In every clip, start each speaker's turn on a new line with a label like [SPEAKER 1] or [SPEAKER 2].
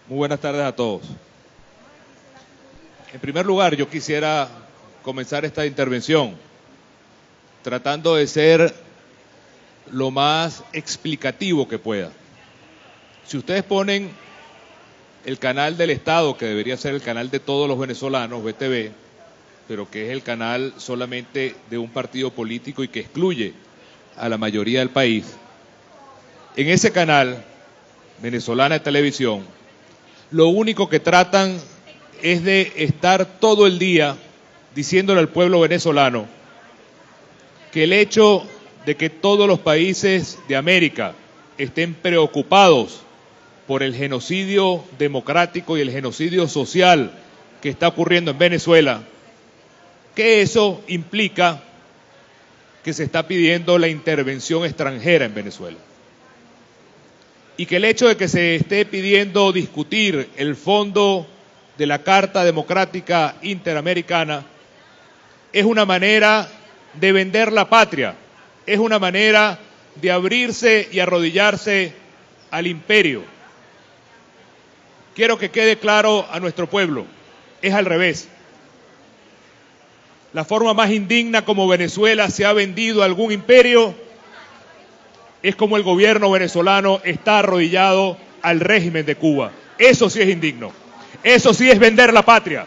[SPEAKER 1] Muy buenas tardes a todos. En primer lugar, yo quisiera comenzar esta intervención tratando de ser lo más explicativo que pueda. Si ustedes ponen el canal del Estado, que debería ser el canal de todos los venezolanos, VTV, pero que es el canal solamente de un partido político y que excluye a la mayoría del país, en ese canal, Venezolana de Televisión, lo único que tratan es de estar todo el día diciéndole al pueblo venezolano que el hecho de que todos los países de América estén preocupados por el genocidio democrático y el genocidio social que está ocurriendo en Venezuela, que eso implica que se está pidiendo la intervención extranjera en Venezuela. Y que el hecho de que se esté pidiendo discutir el fondo de la Carta Democrática Interamericana es una manera de vender la patria, es una manera de abrirse y arrodillarse al imperio. Quiero que quede claro a nuestro pueblo, es al revés. La forma más indigna como Venezuela se ha vendido a algún imperio es como el gobierno venezolano está arrodillado al régimen de Cuba. Eso sí es indigno. Eso sí es vender la patria.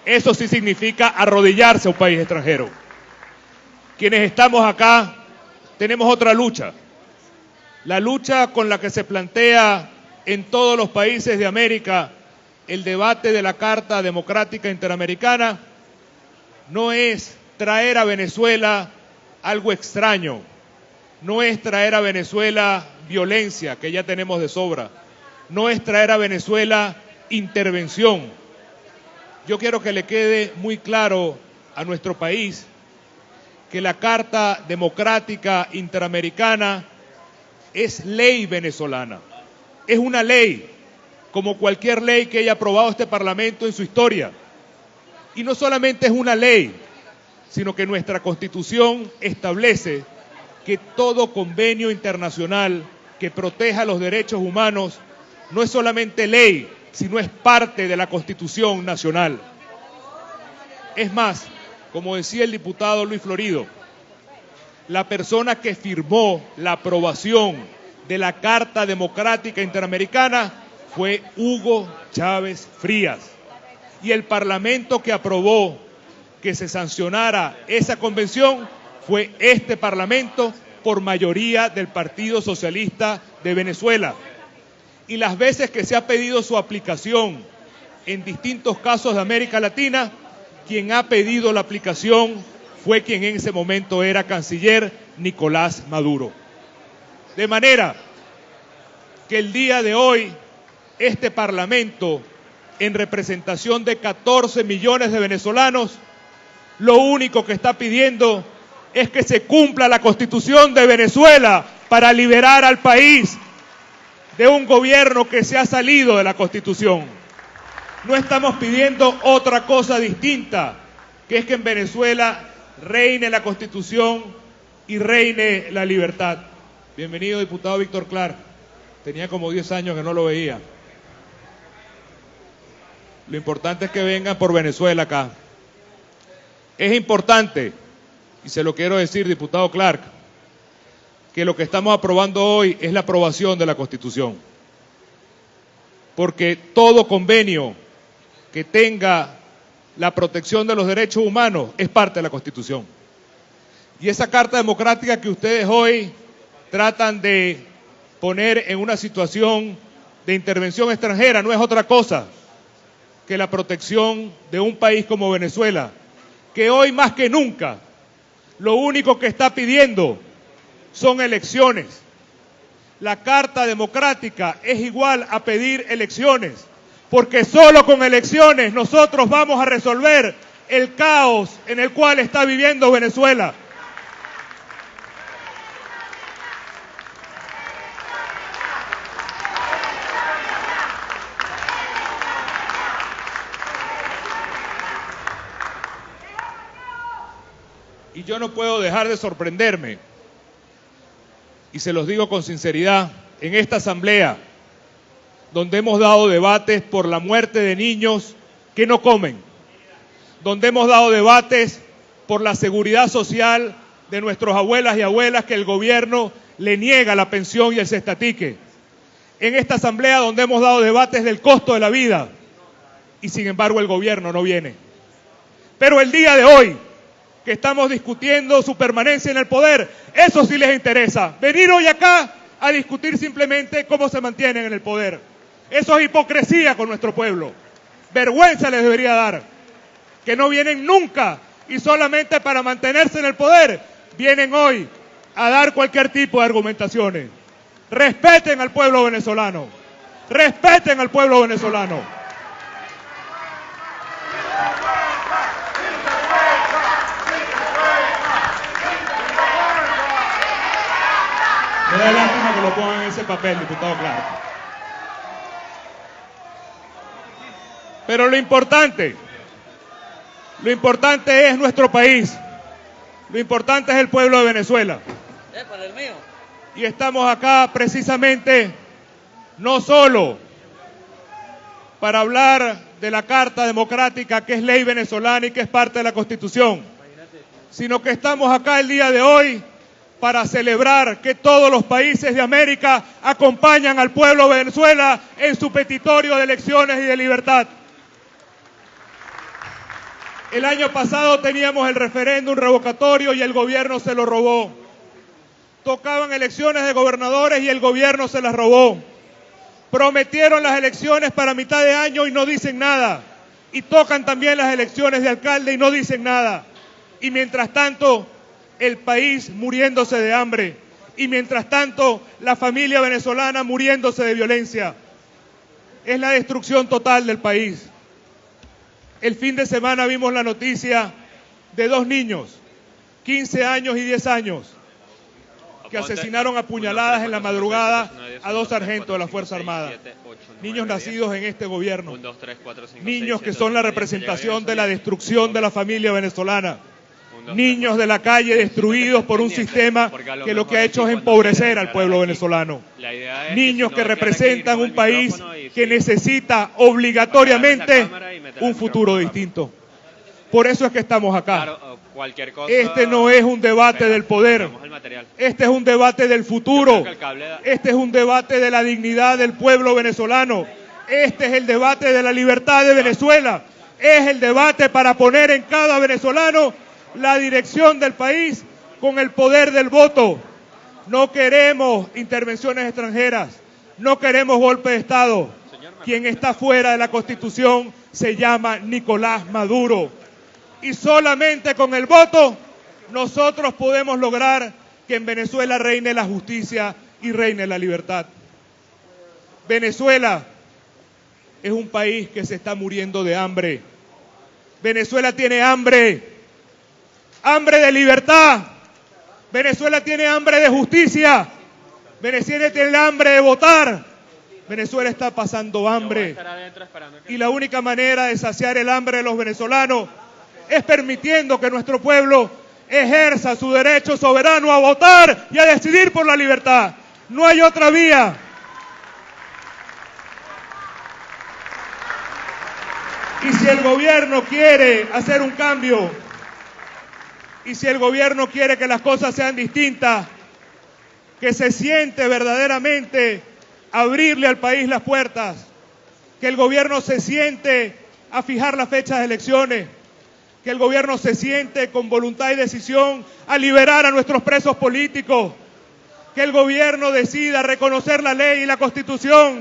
[SPEAKER 1] Eso sí significa arrodillarse a un país extranjero. Quienes estamos acá tenemos otra lucha. La lucha con la que se plantea en todos los países de América el debate de la Carta Democrática Interamericana no es traer a Venezuela algo extraño. No es traer a Venezuela violencia, que ya tenemos de sobra. No es traer a Venezuela intervención. Yo quiero que le quede muy claro a nuestro país que la Carta Democrática Interamericana es ley venezolana. Es una ley, como cualquier ley que haya aprobado este Parlamento en su historia. Y no solamente es una ley, sino que nuestra Constitución establece que todo convenio internacional que proteja los derechos humanos no es solamente ley, sino es parte de la Constitución nacional. Es más, como decía el diputado Luis Florido, la persona que firmó la aprobación de la Carta Democrática Interamericana fue Hugo Chávez Frías. Y el Parlamento que aprobó que se sancionara esa convención fue este Parlamento por mayoría del Partido Socialista de Venezuela. Y las veces que se ha pedido su aplicación en distintos casos de América Latina, quien ha pedido la aplicación fue quien en ese momento era canciller, Nicolás Maduro. De manera que el día de hoy, este Parlamento, en representación de 14 millones de venezolanos, lo único que está pidiendo es que se cumpla la Constitución de Venezuela para liberar al país de un gobierno que se ha salido de la Constitución. No estamos pidiendo otra cosa distinta, que es que en Venezuela reine la Constitución y reine la libertad. Bienvenido, diputado Víctor Clark. Tenía como 10 años que no lo veía. Lo importante es que vengan por Venezuela acá. Es importante, y se lo quiero decir, diputado Clark, que lo que estamos aprobando hoy es la aprobación de la Constitución. Porque todo convenio que tenga la protección de los derechos humanos es parte de la Constitución. Y esa Carta Democrática que ustedes hoy tratan de poner en una situación de intervención extranjera no es otra cosa que la protección de un país como Venezuela, que hoy más que nunca lo único que está pidiendo son elecciones. La Carta Democrática es igual a pedir elecciones, porque solo con elecciones nosotros vamos a resolver el caos en el cual está viviendo Venezuela. Y yo no puedo dejar de sorprenderme, y se los digo con sinceridad, en esta asamblea, donde hemos dado debates por la muerte de niños que no comen, donde hemos dado debates por la seguridad social de nuestros abuelas y abuelas que el gobierno le niega la pensión y el cestatique. En esta asamblea donde hemos dado debates del costo de la vida y sin embargo el gobierno no viene. Pero el día de hoy, que estamos discutiendo su permanencia en el poder, eso sí les interesa. Venir hoy acá a discutir simplemente cómo se mantienen en el poder. Eso es hipocresía con nuestro pueblo. Vergüenza les debería dar. Que no vienen nunca y solamente para mantenerse en el poder, vienen hoy a dar cualquier tipo de argumentaciones. Respeten al pueblo venezolano. Respeten al pueblo venezolano. Me da lástima que lo pongan en ese papel, diputado Clark. Pero lo importante es nuestro país. Lo importante es el pueblo de Venezuela. Y estamos acá precisamente no solo para hablar de la Carta Democrática, que es ley venezolana y que es parte de la Constitución, sino que estamos acá el día de hoy para celebrar que todos los países de América acompañan al pueblo de Venezuela en su petitorio de elecciones y de libertad. El año pasado teníamos el referéndum revocatorio y el gobierno se lo robó. Tocaban elecciones de gobernadores y el gobierno se las robó. Prometieron las elecciones para mitad de año y no dicen nada. Y tocan también las elecciones de alcalde y no dicen nada. Y mientras tanto, el país muriéndose de hambre. Y mientras tanto, la familia venezolana muriéndose de violencia. Es la destrucción total del país. El fin de semana vimos la noticia de 2 niños, 15 años y 10 años, que asesinaron a puñaladas en la madrugada a 2 sargentos de la Fuerza Armada. Niños nacidos en este gobierno. Niños que son la representación de la destrucción de la familia venezolana. Niños de la calle destruidos por un sistema que lo que ha hecho es empobrecer al pueblo venezolano. Niños que representan un país que necesita obligatoriamente un futuro distinto. Por eso es que estamos acá. Este no es un debate del poder. Este es un debate del futuro. Este es un debate de la dignidad del pueblo venezolano. Este es el debate de la libertad de Venezuela. Es el debate para poner en cada venezolano la dirección del país con el poder del voto. No queremos intervenciones extranjeras, no queremos golpe de Estado. Quien está fuera de la Constitución se llama Nicolás Maduro. Y solamente con el voto nosotros podemos lograr que en Venezuela reine la justicia y reine la libertad. Venezuela es un país que se está muriendo de hambre. Venezuela tiene hambre. Hambre de libertad. Venezuela tiene hambre de justicia. Venezuela tiene hambre de votar. Venezuela está pasando hambre. Y la única manera de saciar el hambre de los venezolanos es permitiendo que nuestro pueblo ejerza su derecho soberano a votar y a decidir por la libertad. No hay otra vía. Y si el gobierno quiere hacer un cambio, y si el gobierno quiere que las cosas sean distintas, que se siente verdaderamente abrirle al país las puertas, que el gobierno se siente a fijar las fechas de elecciones, que el gobierno se siente con voluntad y decisión a liberar a nuestros presos políticos, que el gobierno decida reconocer la ley y la Constitución,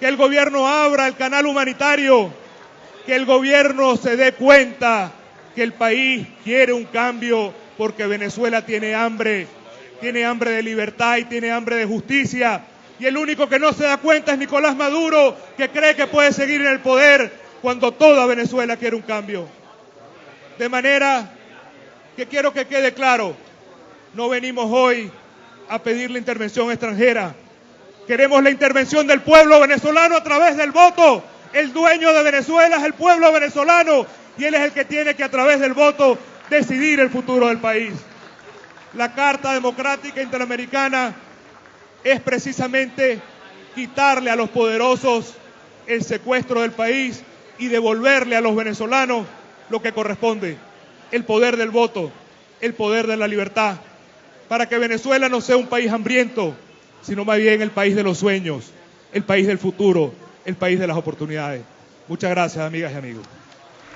[SPEAKER 1] que el gobierno abra el canal humanitario, que el gobierno se dé cuenta que el país quiere un cambio porque Venezuela tiene hambre de libertad y tiene hambre de justicia. Y el único que no se da cuenta es Nicolás Maduro, que cree que puede seguir en el poder cuando toda Venezuela quiere un cambio. De manera que quiero que quede claro, no venimos hoy a pedir la intervención extranjera. Queremos la intervención del pueblo venezolano a través del voto. El dueño de Venezuela es el pueblo venezolano. Y él es el que tiene que a través del voto decidir el futuro del país. La Carta Democrática Interamericana es precisamente quitarle a los poderosos el secuestro del país y devolverle a los venezolanos lo que corresponde, el poder del voto, el poder de la libertad, para que Venezuela no sea un país hambriento, sino más bien el país de los sueños, el país del futuro, el país de las oportunidades. Muchas gracias, amigas y amigos.